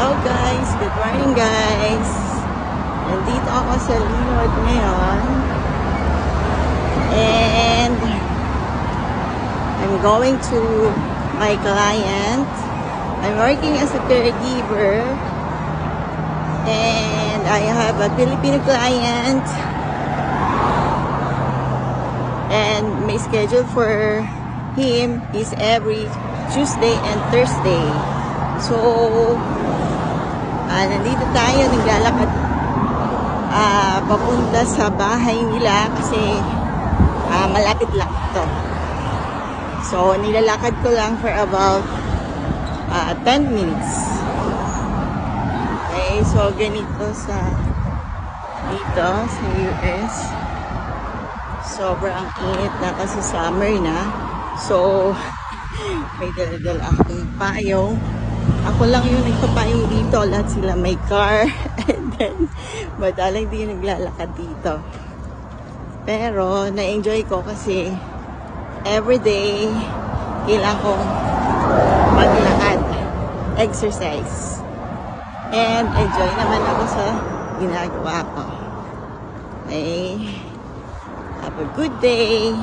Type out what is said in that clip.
Hello guys, good morning guys. Nandito ako sa Linwood ngayon. And I'm going to my client. I'm working as a caregiver. And I have a Filipino client. And my schedule for him is every Tuesday and Thursday. So, nandito tayo, naglalakad papunta sa bahay nila kasi malapit lang ito. So, nilalakad ko lang for about 10 minutes. Okay, so ganito dito sa US. Sobrang init na kasi summer na. So, may dala-dala akong payong. Ako lang yung nagpapayong dito. Lahat sila may car. And then, madalang di naglalakad dito. Pero, na-enjoy ko kasi everyday, kailangan kong maglakad. Exercise. And enjoy naman ako sa ginagawa ko. Okay. Have a good day.